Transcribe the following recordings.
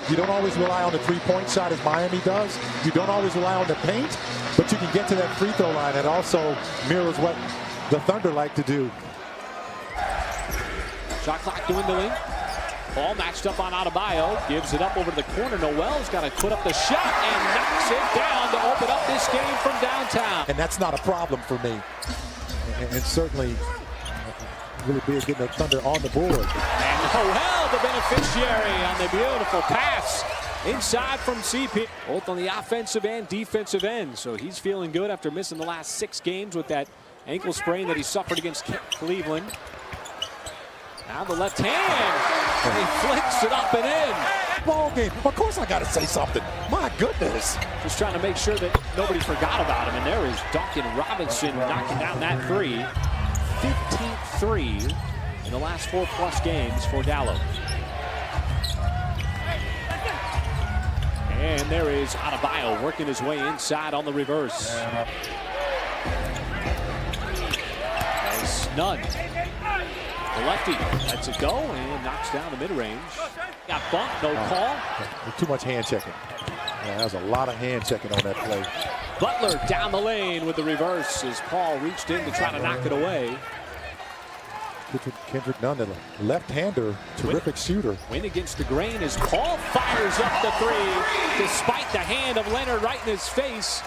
You don't always rely on the three-point shot as Miami does. You don't always rely on the paint, but you can get to that free throw line. That also mirrors what the Thunder like to do. Shot clock dwindling. Ball matched up on Adebayo. Gives it up over to the corner. Noel's got to put up the shot and knocks it down to open up this game from downtown. And that's not a problem for me. And certainly really big getting the Thunder on the board. And Noel, the beneficiary on the beautiful pass inside from CP. Both on the offensive and defensive end. So he's feeling good after missing the last 6 games with that ankle sprain that he suffered against Cleveland. Now the left hand, and he flicks it up and in. Ball game. Of course I got to say something. My goodness. Just trying to make sure that nobody forgot about him. And there is Duncan Robinson knocking down that three. 15th three in the last 4+ games for Gallo. And there is Adebayo working his way inside on the reverse. As Nunn, the lefty, lets it go and knocks down the mid-range. Got bumped, no call. Too much hand checking. Yeah, that was a lot of hand checking on that play. Butler down the lane with the reverse as Paul reached in to try to knock it away. Kendrick Nunn, the left-hander, terrific shooter. Win against the grain as Paul fires up the three despite the hand of Leonard right in his face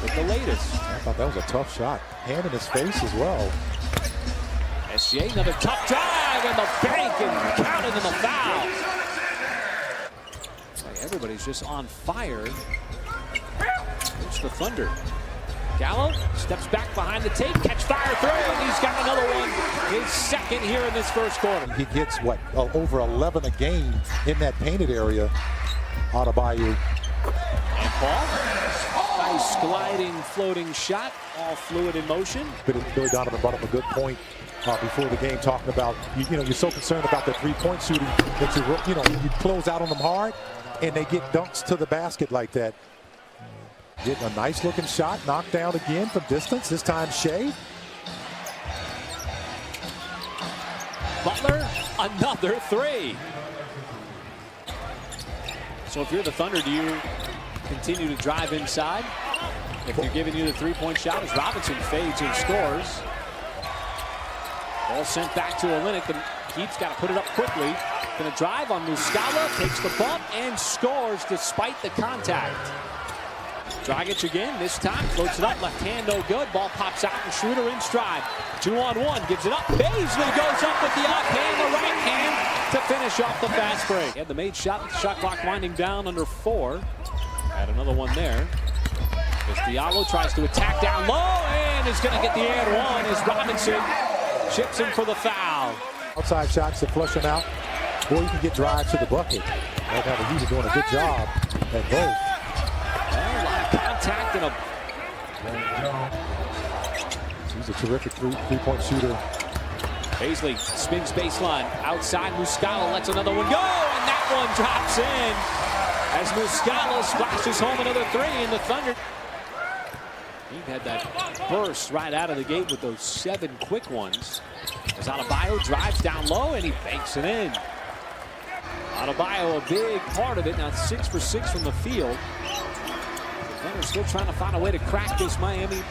with the latest. I thought that was a tough shot. Hand in his face as well. SGA, another tough drive and the bank and counted in the foul. Everybody's just on fire. It's the Thunder. Gallo steps back behind the tape, catch fire throw, and he's got another one. His second here in this first quarter. He gets, what, over 11 a game in that painted area. Adebayo. And Paul, nice gliding, floating shot, all fluid in motion. Billy Donovan brought up a good point before the game, talking about, you know, you're so concerned about the three-point shooting that you close out on them hard, and they get dunks to the basket like that. Getting a nice looking shot, knocked down again from distance, this time Shea. Butler, another three. So if you're the Thunder, do you continue to drive inside? If they're giving you the three-point shot, as Robinson fades and scores. Ball sent back to Olynyk. The Heat's got to put it up quickly. Going to drive on Muscala, takes the bump and scores despite the contact. Dragic again, this time floats it up, left hand no good. Ball pops out and Schroeder in stride. 2-on-1, gives it up. Baisley goes up with the offhand, the right hand to finish off the fast break. Had the made shot, shot clock winding down under 4. Had another one there. As Diallo tries to attack down low and is going to get the and one as Robinson chips him for the foul. Outside shots to flush him out, or you can get drive to the bucket. Right now the Heat are doing a good job at both. A lot of contact and He's a terrific three-point shooter. Baisley spins baseline outside. Muscala lets another one go, and that one drops in as Muscala splashes home another three, and the Thunder. He had that burst right out of the gate with those 7 quick ones. As Adebayo drives down low and he banks it in. Adebayo a big part of it. Now 6 for 6 from the field. The Thunder still trying to find a way to crack this Miami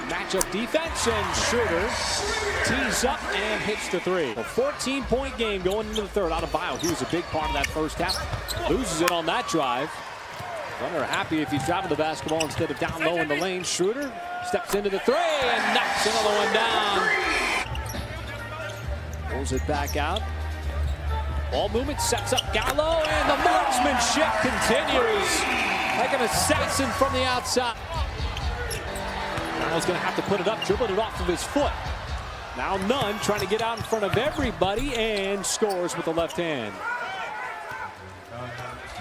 matchup defense, and Schroeder tees up and hits the three. A 14-point game going into the third. Adebayo, he was a big part of that first half. Loses it on that drive. Thunder happy if he's driving the basketball instead of down low in the lane. Schroeder steps into the three and knocks another one down. Pulls it back out. Ball movement sets up Gallo, and the marksmanship continues like an assassin from the outside. Gallo's going to have to put it up, dribbling it off of his foot. Now Nunn trying to get out in front of everybody and scores with the left hand.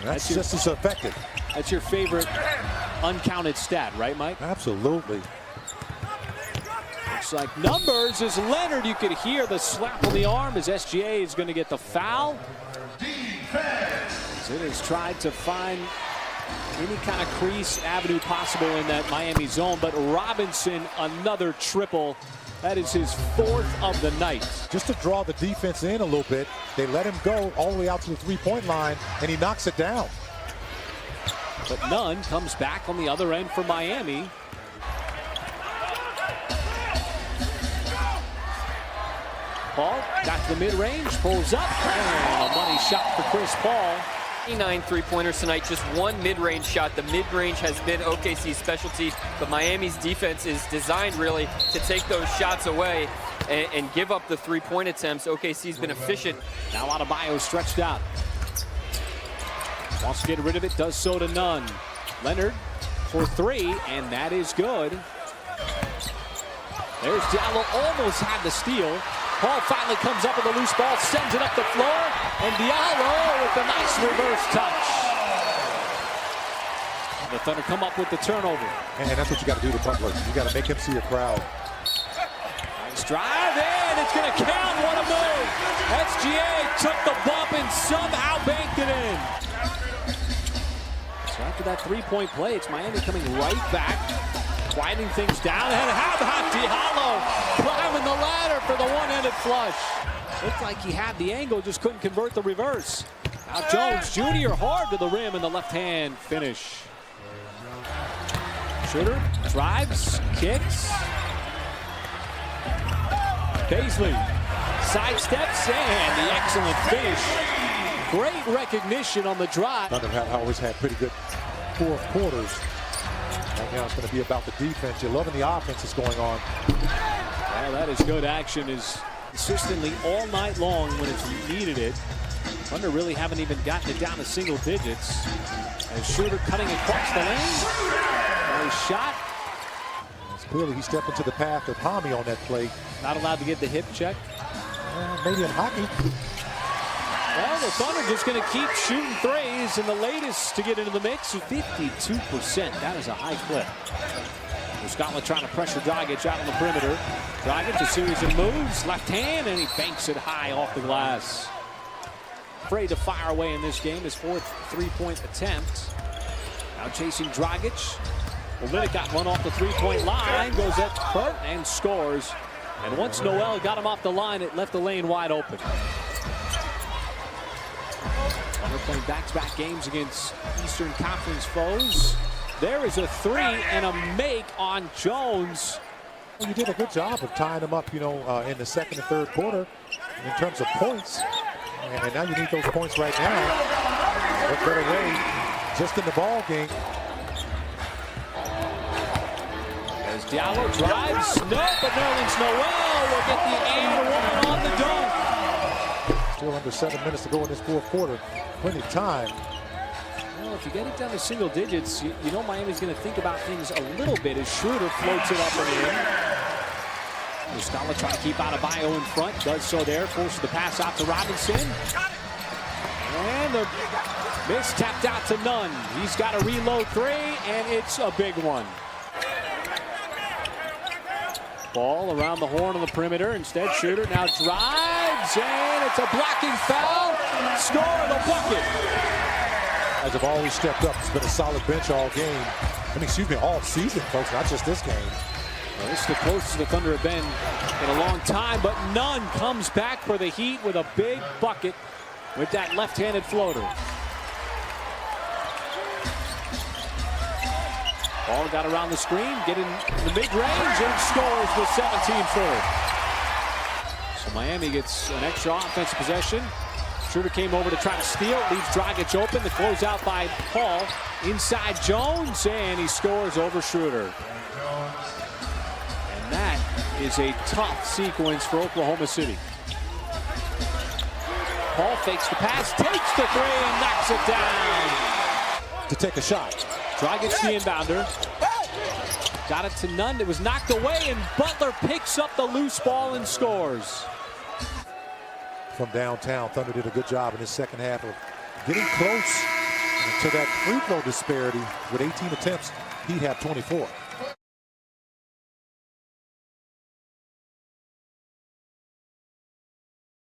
That's just as effective. That's your favorite uncounted stat, right, Mike? Absolutely. Looks like numbers as Leonard. You could hear the slap on the arm as SGA is going to get the foul. As it has tried to find any kind of crease avenue possible in that Miami zone. But Robinson, another triple. That is his 4th of the night. Just to draw the defense in a little bit, they let him go all the way out to the three-point line, and he knocks it down. But Nunn comes back on the other end for Miami. Paul got to the mid-range, pulls up, and a money shot for Chris Paul. 9 three-pointers tonight, just one mid-range shot. The mid-range has been OKC's specialty, but Miami's defense is designed really to take those shots away and give up the three-point attempts. OKC's been efficient. Now Adebayo stretched out. Wants to get rid of it, does so to Nunn. Leonard for 3, and that is good. There's Diallo, almost had the steal. Paul finally comes up with a loose ball, sends it up the floor, and Diallo with a nice reverse touch. The Thunder come up with the turnover. And that's what you got to do to Butler. You got to make him see a crowd. Nice drive, and it's going to count. What a move. SGA took the bump and somehow banked it in. So after that three-point play, it's Miami coming right back, quieting things down. And how about Diallo climbing the ladder for the one-handed flush? Looked like he had the angle, just couldn't convert the reverse. Now Jones Jr. hard to the rim in the left-hand finish. Schroeder drives, kicks. Paisley sidesteps, and the excellent finish. Great recognition on the drive. Thunder have always had pretty good fourth quarters. Right now it's going to be about the defense. You're loving the offense that's going on. Well, that is good action, is consistently all night long when it's needed it. Thunder really haven't even gotten it down to single digits. As Schroeder cutting across the lane. Nice shot. Clearly he stepped into the path of Hami on that play. Not allowed to get the hip check. Maybe in hockey. Well, the Thunder just going to keep shooting threes, and the latest to get into the mix is 52%. That is a high clip. Scotland trying to pressure Dragic out on the perimeter. Dragic, a series of moves, left hand, and he banks it high off the glass. Afraid to fire away in this game, his 4th three-point attempt. Now chasing Dragic. Olynyk got one off the three-point line, goes at Kurt and scores. And once Noel got him off the line, it left the lane wide open. They're playing back-to-back games against Eastern Conference foes. There is a 3 and a make on Jones. You did a good job of tying them up, in the second and third quarter in terms of points. And now you need those points right now. What better way, just in the ball game. As Diallo drives, no, but Nerlens Noel will get the and 1 on the dunk. Still under 7 minutes to go in this fourth quarter. Plenty of time. Well, if you get it down to single digits, you know Miami's going to think about things a little bit as Schroeder floats it up and in. Muscala trying to keep Adebayo in front, does so there, forces the pass out to Robinson. And the miss tapped out to Nunn. He's got a reload 3, and it's a big one. Ball around the horn on the perimeter. Instead, Schroeder now drives, and it's a blocking foul. Score the bucket. As have always stepped up, it's been a solid bench all game. All season, folks, not just this game. Well, this is the closest the Thunder have been in a long time, but Nunn comes back for the Heat with a big bucket with that left-handed floater. Ball got around the screen, get in the mid-range, and scores with 17 forward. So Miami gets an extra offensive possession. Schroeder came over to try to steal, leaves Dragic open. The closeout by Paul. Inside Jones, and he scores over Schroeder. And that is a tough sequence for Oklahoma City. Paul fakes the pass, takes the 3, and knocks it down. To take a shot. Dragic the inbounder. Got it to Nunn. It was knocked away, and Butler picks up the loose ball and scores. From downtown, Thunder did a good job in his second half of getting close to that free throw disparity. With 18 attempts, he'd have 24.